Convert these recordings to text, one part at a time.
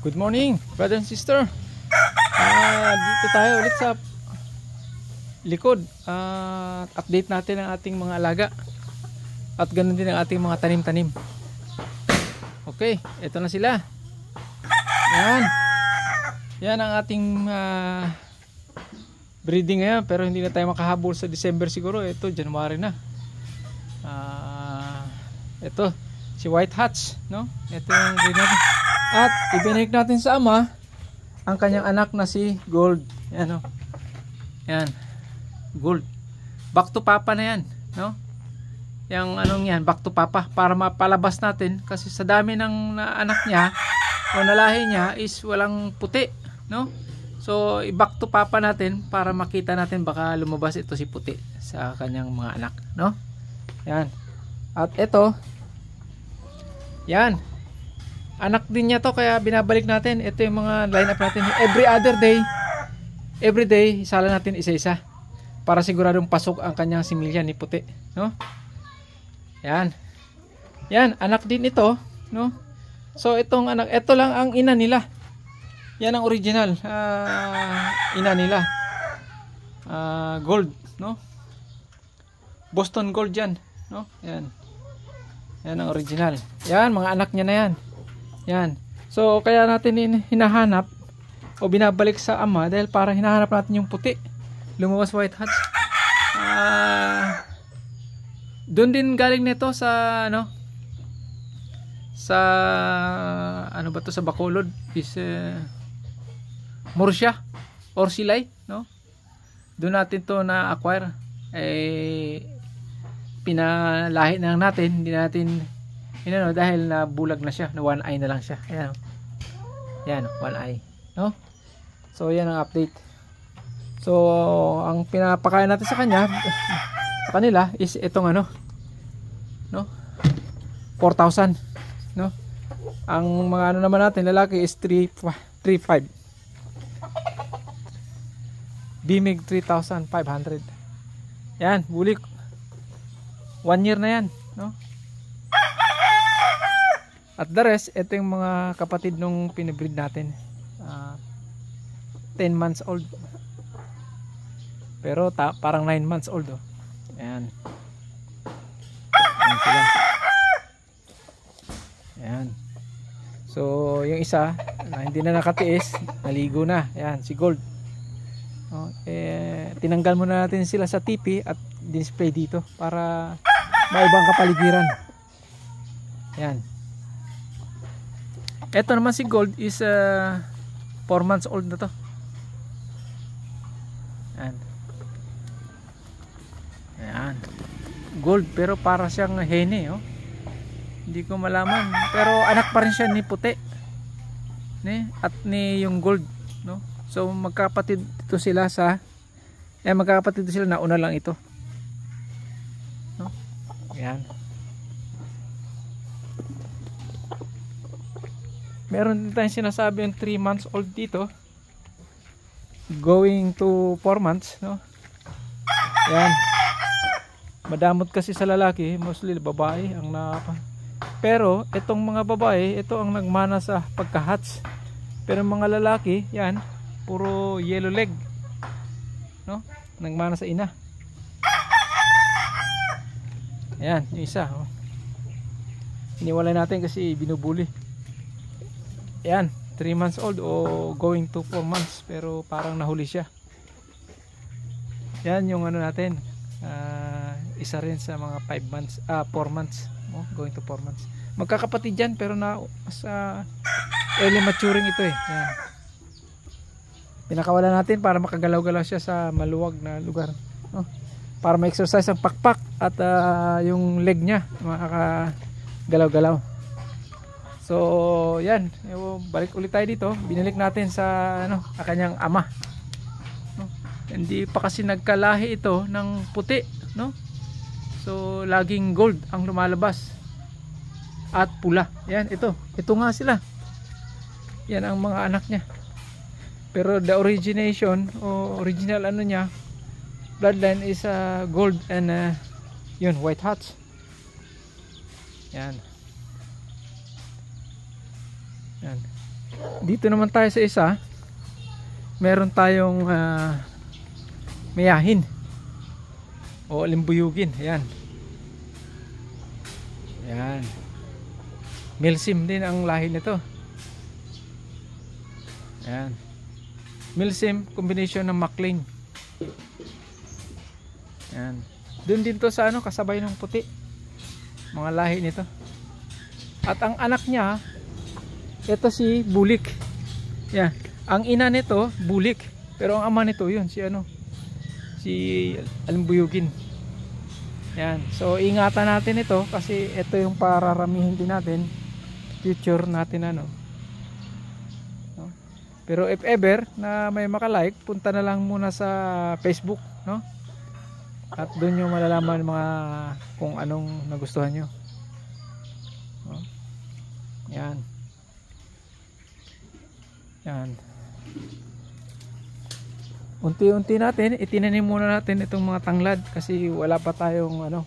Good morning, brother and sister. Dito tayo ulit sa likod. Update natin ang ating mga alaga. At ganun din ang ating mga tanim-tanim. Okay, ito na sila. Yan. Yan ang ating breeding ngayon. Pero hindi na tayo makahabol sa December siguro. Ito, January na. Ito, si White Hats, no? Ito yung breed natin. At ibinalik natin sa ama ang kanyang anak na si Gold. Yan, no? Yan. Gold. Back to papa na yan, no? Yang anong yan, back to papa, para mapalabas natin kasi sa dami ng anak niya o nalahi niya is walang puti, no? So i-back to papa natin para makita natin baka lumabas ito si puti sa kanyang mga anak, no? Yan. At ito, yan, anak din niya to kaya binabalik natin. Ito yung mga lineup natin every other day, every day isala natin isa-isa para siguradong pasok ang kanyang similya ni puti, no? Yan. Yan, anak din ito, no? So itong anak, ito lang ang ina nila. Yan ang original ina nila. Gold, no? Boston Gold yan, no? Yan. Yan ang original. Yan, mga anak niya na yan. Yan. So kaya natin hinahanap o binabalik sa ama dahil para hinahanap natin yung puti. Lumabas White Hats. Doon din galing nito sa ano? Sa ano ba to, sa Bacolod is Murcia or Silay, no? Doon natin to na acquire. Pinalahi na lang natin, hindi natin dahil na bulag na siya, na one eye na lang siya. Ayan. Yan, one eye, no? So yan ang update. So ang pinapakain natin sa kanila is itong ano, no? 4,000, no? Ang mga ano naman natin lalaki is 3,500. Bimig 3,500. Yan, bulik. 1 year na yan, no? At the rest, ito yung mga kapatid nung pinibreed natin. 10 months old. Pero parang 9 months old, oh. Ayan. Ayan sila. Ayan. So, yung isa, hindi na nakatiis, naligo na. Ayan, si Gold. Oh, tinanggal muna natin sila sa TV at display dito para maibang kapaligiran. Ayan. Ito naman si Gold is 4 months old na to. Ayan. Ayan. Gold pero para siyang hene, oh. Hindi ko malaman pero anak pa rin siya ni puti, at ni yung Gold, no? So magkapatid ito sila magkakapatid sila, nauna lang ito, no? Ayan. Meron din tayong sinasabi yung 3 months old dito going to 4 months, no? Ayan. Madamot kasi sa lalaki, mostly babae ang pero itong mga babae, ito ang nagmana sa pagka-hats. Pero mga lalaki, yan, puro yellow leg, no? Nagmana sa ina. Ayan, yung isa, oh. Iniwalay natin kasi binubuli. Ayan, 3 months old o going to 4 months pero parang nahuli siya. Yan yung ano natin, isa rin sa mga 4 months, oh, going to 4 months. Magkakapatid yan pero mas early maturing ito, eh. Yan. Pinakawala natin para makagalaw-galaw siya sa maluwag na lugar, no? Para ma-exercise ang pakpak at yung leg niya makakagalaw-galaw. So yan, balik ulit tayo dito. Binalik natin sa kanyang ama, no? Hindi pa kasi nagkalahi ito ng puti, no? So laging gold ang lumalabas at pula. Yan, ito nga sila. Yan ang mga anak niya. Pero the origination o original niya, bloodline is gold and yun, White Hats. Yan. Yan. Dito naman tayo sa isa. Meron tayong mayahin o limbuyugin. Ayan. Ayan. Milsim din ang lahi nito. Ayan. Milsim combination ng Maclean. Ayan. Doon din to sa ano, kasabay ng puti. Mga lahi nito. At ang anak niya, ito si Bulik. Ayan. Ang ina nito, Bulik. Pero ang ama nito, yun, si ano, si Alimbuyugin. Yan. So, ingatan natin ito kasi ito yung pararamihin din natin. Future natin ano. No? Pero if ever na may makalike, punta na lang muna sa Facebook, no? At doon yung malalaman mga kung anong nagustuhan nyo. No? Yan. Yan. Unti-unti natin itinanim muna natin itong mga tanglad kasi wala pa tayong ano,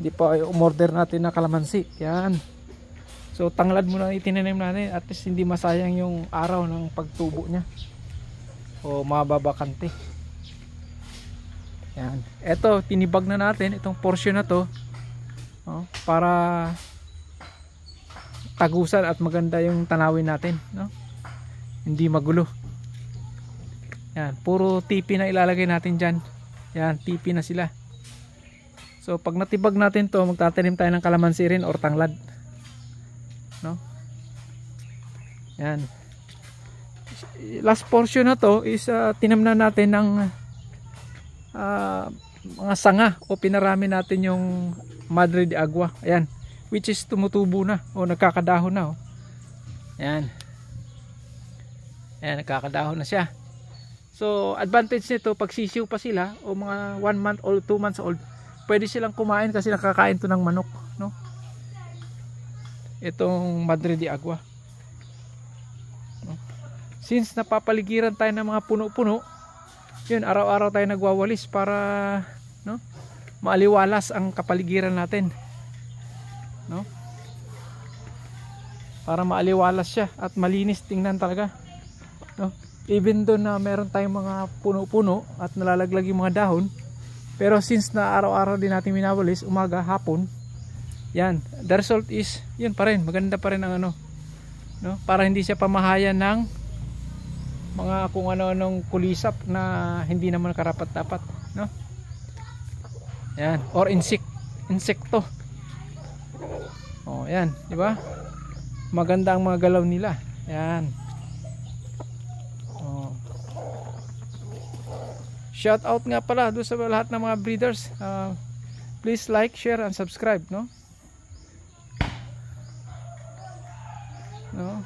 hindi pa umorder natin na kalamansi. Yan. So tanglad muna itinanim natin, at least hindi masayang yung araw ng pagtubo niya o mababakante. Yan. Ito tinibag na natin itong portion na to, para tagusan at maganda yung tanawin natin, no? Hindi magulo. Yan, puro tipi na ilalagay natin dyan. Yan, tipi na sila. So pag natibag natin to, magtatanim tayo ng kalamansi rin or tanglad, no? Yan. Last portion na to is tinamnan natin ng mga sanga o pinarami natin yung Madre de Agua. Ayan, which is tumutubo na o nagkakadahon na. Ayan. Ayan, nagkakadahon na siya. So advantage nito, pag sisiw pa sila o mga 1 month old, 2 months old, pwede silang kumain kasi nakakain to ng manok, no? Itong Madre de Agua, no? Since napapaligiran tayo ng mga puno-puno, yun, araw-araw tayo nagwawalis para, no, maaliwalas ang kapaligiran natin, no? Para maaliwalas siya at malinis tingnan talaga, no? Even doon na meron tayong mga puno-puno at nalalaglag yung mga dahon, pero since na araw-araw din natin minawalis, umaga, hapon, yan, the result is yun pa rin, maganda pa rin ang ano, no? Para hindi siya pamahayan ng mga kung ano-anong kulisap na hindi naman karapat-dapat, no? Yan, or insekto. Oh, yan, di ba? Maganda ang mga galaw nila. Yan. Shout out nga pala doon sa lahat ng mga breeders. Please like, share, and subscribe, no? No?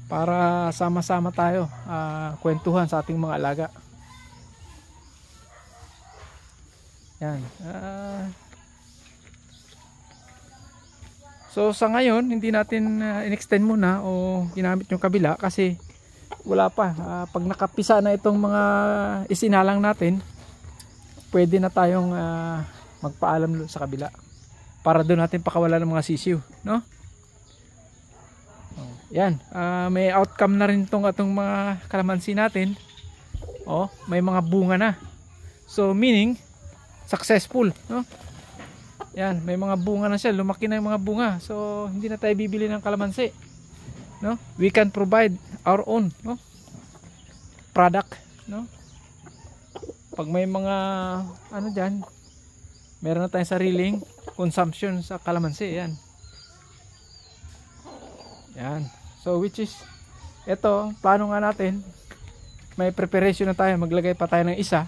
Para sama-sama tayo kwentuhan sa ating mga alaga. Yan. So sa ngayon, hindi natin in-extend muna o ginamit yung kabila kasi wala pa. Pag nakapisa na itong mga isinalang natin, pwede na tayong magpaalam sa kabila para doon natin pakawala ng mga sisiw, no? Yan, may outcome na rin itong mga kalamansi natin. May mga bunga na. So meaning successful, no? Yan, may mga bunga na siya, lumaki na yung mga bunga. So hindi na tayo bibili ng kalamansi, no? We can provide our own, no, product, no? Pag may mga ano diyan, meron na tayong sariling consumption sa kalamansi. Yan. Yan. So which is ito, plano nga natin, may preparation na tayo, maglagay pa tayo ng isa.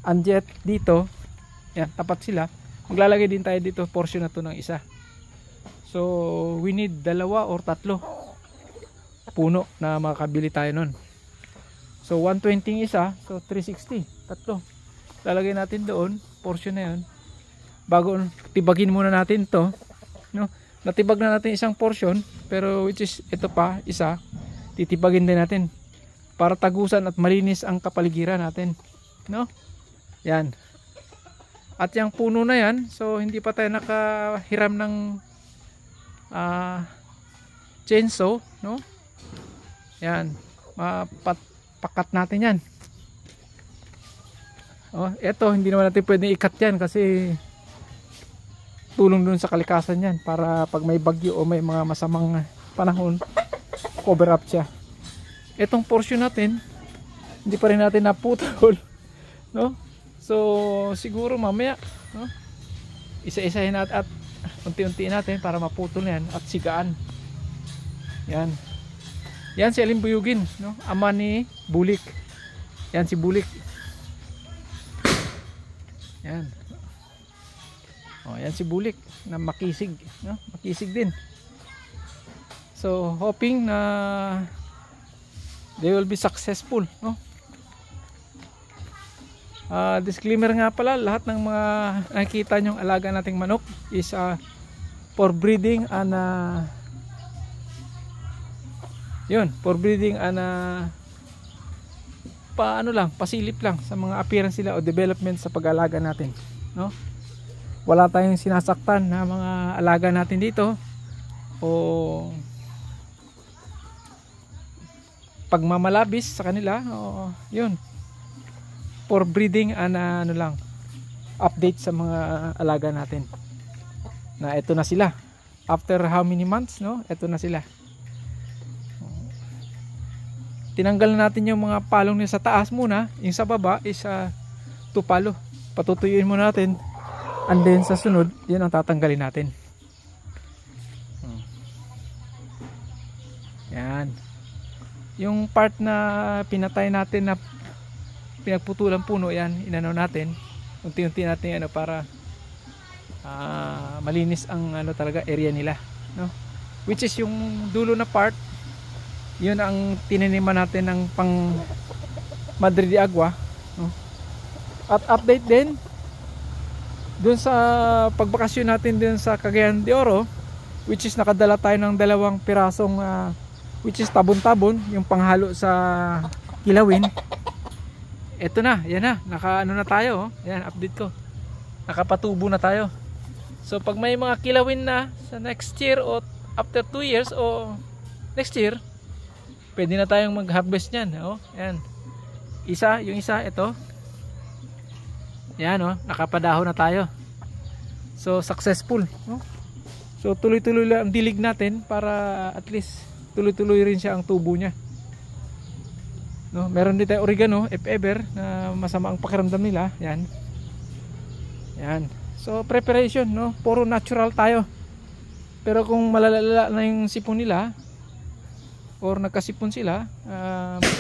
And yet dito, yan, tapat sila. Maglalagay din tayo dito portion na to ng isa. So we need 2 or 3 puno na makakabili tayo nun. So 120 isa, so 360, 3. Lalagay natin doon, portion na yun. Bago tibagin muna natin to, no? Natibag na natin isang portion, pero which is ito pa, isa, titibagin din natin para tagusan at malinis ang kapaligiran natin, no? Yan. At yung puno na yan, so hindi pa tayo nakahiram ng chainsaw, no? Yan, pakat natin yan. Oh, eto hindi naman natin pwedeng ikat yan kasi tulong dun sa kalikasan yan para pag may bagyo o may mga masamang panahon, cover up siya. Etong portion natin hindi pa rin natin naputol, no? So siguro mamaya, no? Isa-isahin natin at unti-unti natin para maputol yan at sigaan. Yan. Yan si Aling Buyugin, no? Ama ni Bulik. Yan si Bulik. Yan. Oh, yan si Bulik na makisig, no? Makisig din. So, hoping na they will be successful, no? Disclaimer nga pala, lahat ng mga nakikita nyong alaga nating manok is for breeding and yun, for breeding and paano lang, pasilip lang sa mga appearance sila o development sa pag-alaga natin, no? Wala tayong sinasaktan na mga alaga natin dito o pagmamalabis sa kanila, o yun, for breeding and ano lang, update sa mga alaga natin na ito na sila after how many months, no? Ito na sila. Tinanggal na natin yung mga palong niya sa taas muna, yung sa baba is tupalo. Patutuyuin muna natin and then sa sunod yun ang tatanggalin natin. Yan yung part na pinatay natin na pinagputulan puno, yan inano natin unti-unti natin para malinis ang ano talaga area nila, no? Which is yung dulo na part, yun ang tininiman natin ng pang Madre de Agua, no? At update din dun sa pagbakasyon natin dun sa Cagayan de Oro, which is nakadala tayo ng 2 pirasong which is tabon-tabon, yung panghalo sa kilawin. Eto na, yan na, naka ano na tayo, yan update ko, nakapatubo na tayo. So pag may mga kilawin na sa next year o after 2 years o next year, pwede na tayong mag-harvest nyan, oh, yan. Yung isa, ito. Yan, oh, nakapadahon na tayo. So successful, no? So tuloy-tuloy lang ang dilig natin para at least tuloy-tuloy rin siya ang tubo niya, no? Meron din tayo oregano if ever na masama ang pakiramdam nila, yan. Yan. So preparation, no? Puro natural tayo. Pero kung malalala na yung sipon nila or nagkasipon sila,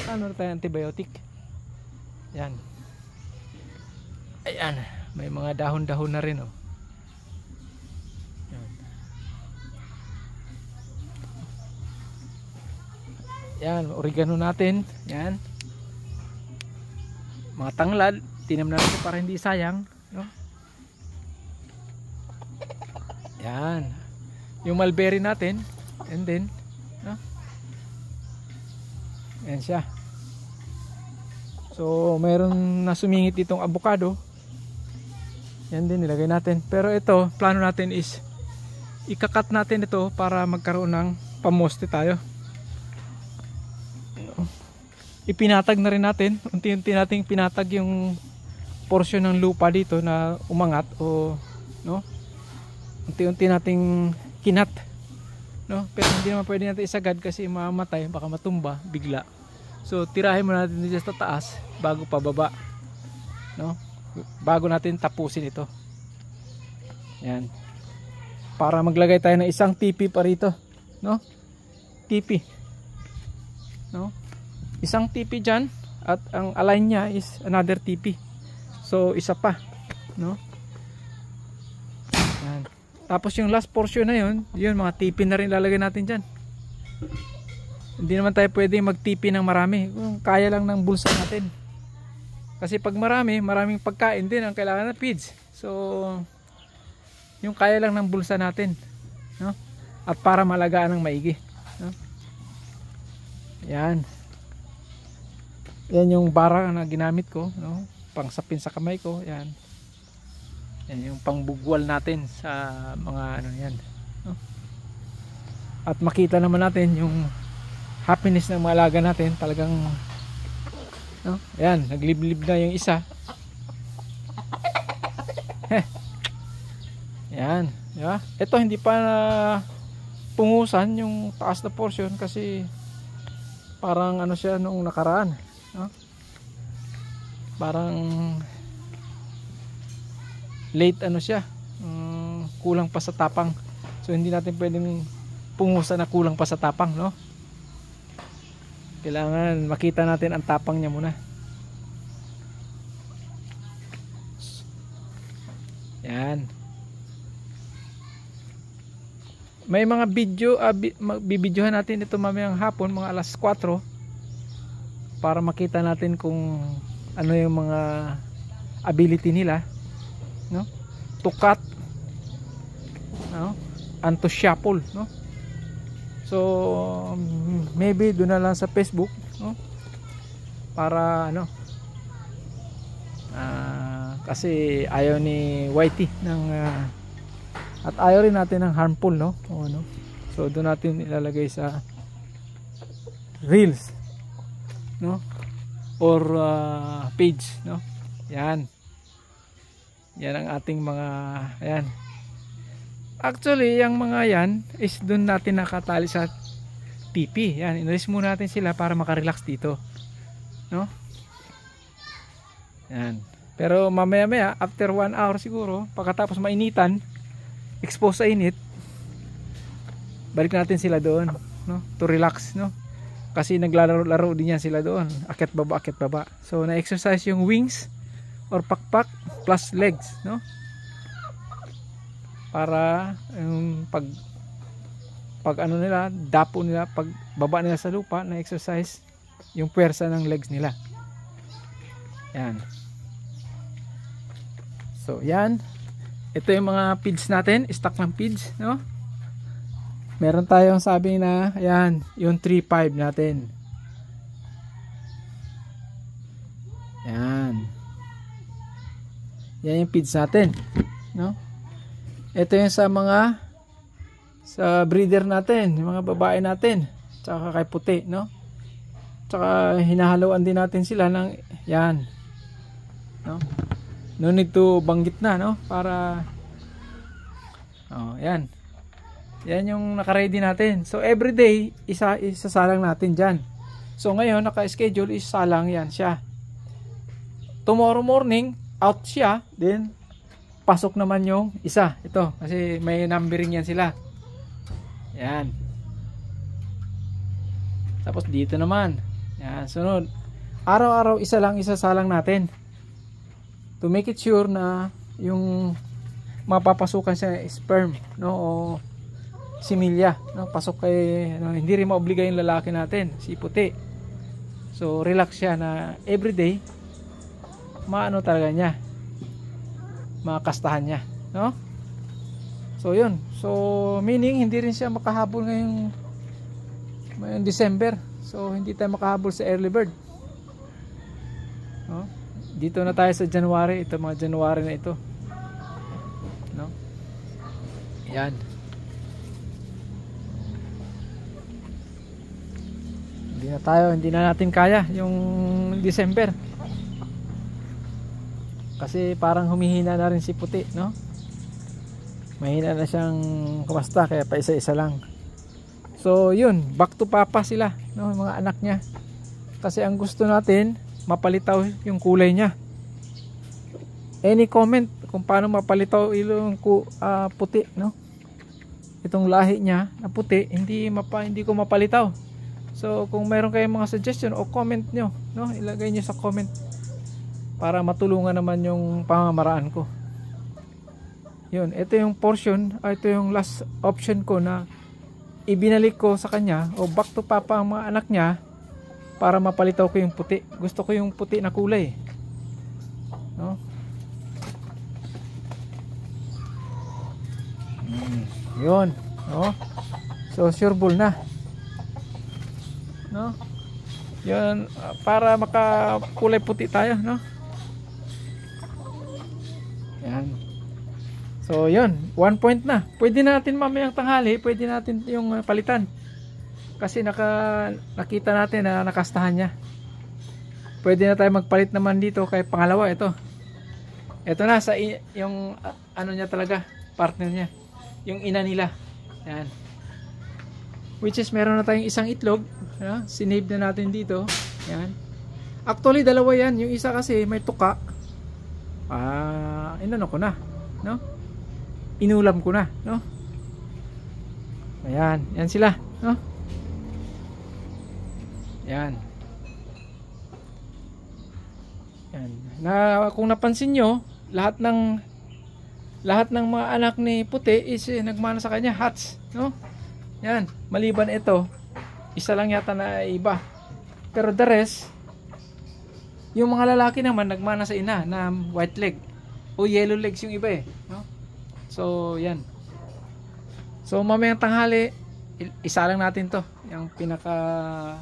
ano na tayo, antibiotic. Yan. Ayan, may mga dahon-dahon na rin, oh. Yan, oregano natin. Yan. Mga tanglad, tinam natin para hindi sayang, no? Yan. Yung mulberry natin, and then, no? Yan siya. So, mayroon na sumingit ditong avocado. Yan din, nilagay natin. Pero ito, plano natin is ikakat natin ito para magkaroon ng pamoste tayo. Ipinatag na rin natin, unti-unti nating pinatag yung portion ng lupa dito na umangat, o no, unti-unti nating kinat, no? Pero hindi naman pwede natin isagad kasi mamamatay, baka matumba bigla. So tirahin muna natin dito sa taas bago pababa, no? Bago natin tapusin ito. Yan, para maglagay tayo ng isang tipi pa rito, no? Tipi, no? Isang tipi dyan at ang align niya is another tipi. So isa pa, no? Yan. Tapos yung last portion na yun mga tipi na rin lalagay natin dyan. Hindi naman tayo pwede magtipi ng marami, kung kaya lang ng bulsa natin. Kasi pag maraming pagkain din ang kailangan na feeds. So yung kaya lang ng bulsa natin, no? At para malagaan ng maigi, no? Yan. Yan yung bara na ginamit ko, no? Pangsapin sa kamay ko, yan. Yan yung pangbugwal natin sa mga ano yan, no? At makita naman natin yung happiness ng mga alaga natin. Talagang no? Ayan, nagliblib na yung isa. Ayan, di ba? Ito hindi pa na pungusan yung taas na portion kasi parang ano siya nung nakaraan, no? Parang late ano siya, kulang pa sa tapang. So hindi natin pwedeng pungusan na kulang pa sa tapang, no? Kailangan makita natin ang tapang niya muna. Yan. May mga video, bibidyohan natin ito mamayang hapon, mga alas 4, para makita natin kung ano yung mga ability nila, no? To cut, no? And to shuffle, no? So maybe doon na lang sa Facebook, no? Para ano, kasi ayaw ni Whitey ng at ayaw rin natin ng harmful, no? O, ano? So doon natin ilalagay sa reels, no? Or page, no? Yan. Yan ang ating mga, ayan. Actually, yung mga yan is doon natin nakatali sa TP. Yan, inalis muna natin sila para makarelax dito, no? Yan. Pero mamaya-maya, after 1 hour siguro, pagkatapos mainitan, expose sa init, balik natin sila doon, no? To relax, no? Kasi naglalaro-laro din yan sila doon, akyat baba. So na-exercise yung wings or pakpak plus legs, no? Para yung pag ano nila, dapo nila, pag baba nila sa lupa, na-exercise yung puwersa ng legs nila. Yan. So yan, ito yung mga feeds natin, stock ng feeds, no? Meron tayong sabi na, ayan, yung 3-5 natin. Yan. Yan yung feeds natin, no? Ito yung sa mga sa breeder natin, yung mga babae natin, tsaka kay puti, no? Tsaka hinahaluan din natin sila ng yan, no? No need to banggit na, no? Para yan. Yan yung naka-ready natin. So everyday isasalang natin diyan. So ngayon naka-schedule isasalang yan siya. Tomorrow morning out siya, then pasok naman yung isa. Ito kasi may numbering yan sila. Yan. Tapos dito naman. Yan, sunod. Araw-araw isa lang isasalang natin. To make it sure na yung mapapasukan sa sperm, no, o similya, no, pasok kay no, hindi rin maobliga yung lalaki natin, si puti. So relax siya na everyday maano talaga niya, makastahan niya, no? So yun, so meaning hindi rin siya makahabol ngayong December. So hindi tayo makahabol sa early bird, no? Dito na tayo sa January, ito mga January na ito, no? Yan. Hindi na natin kaya yung December. Kasi parang humihina na rin si puti, no? Mahina na siyang kumasta, kaya pa isa-isa lang. So yun, back to papa sila, no, mga anak niya. Kasi ang gusto natin mapalitaw yung kulay niya. Any comment kung paano mapalitaw yung puti, no? Itong lahi niya na puti, hindi ko mapalitaw. So kung mayroon kayong mga suggestion o comment nyo, no, ilagay nyo sa comment para matulungan naman yung pamamaraan ko. Yun, ito yung portion, ito yung last option ko na ibinalik ko sa kanya o back to papa ang mga anak niya para mapalitaw ko yung puti. Gusto ko yung puti na kulay, no? Yun, no? So sure ball na, no? Yun, para makakulay puti tayo, no? Yan. So yun, 1 point na. Pwede natin mamayang tanghali, pwede natin yung palitan. Kasi nakita natin na nakastahan niya. Pwede na tayo magpalit naman dito kay pangalawa. Ito na sa yung ano niya talaga, partner niya, yung ina nila. Yan, which is meron na tayong isang itlog, sinave na natin dito. Yan, actually dalawa yan, yung isa kasi may tuka. Inano ko na, no? Inulam ko na, no? Ayan, yan sila, no? Yan. Yan. Kung napansin nyo, lahat ng mga anak ni Puti is nagmana sa kanya, hats, no? Yan, maliban ito, isa lang yata na iba. Pero the rest, yung mga lalaki naman nagmana sa ina na white leg o yellow legs yung iba no? So yan. So mamayang tanghali, isa lang natin to, yung pinaka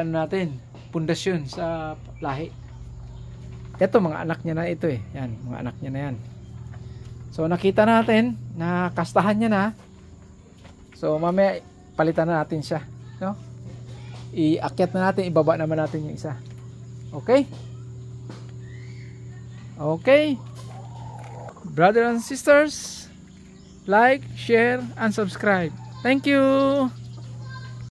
natin, pundasyon sa lahi. Ito mga anak niya na ito yan, mga anak niya na yan. So nakita natin na kastahan niya na. So mamaya palitan na natin siya, no? Iakyat na natin, ibaba naman natin yung isa. Okay? Okay. Brothers and sisters, like, share, and subscribe. Thank you.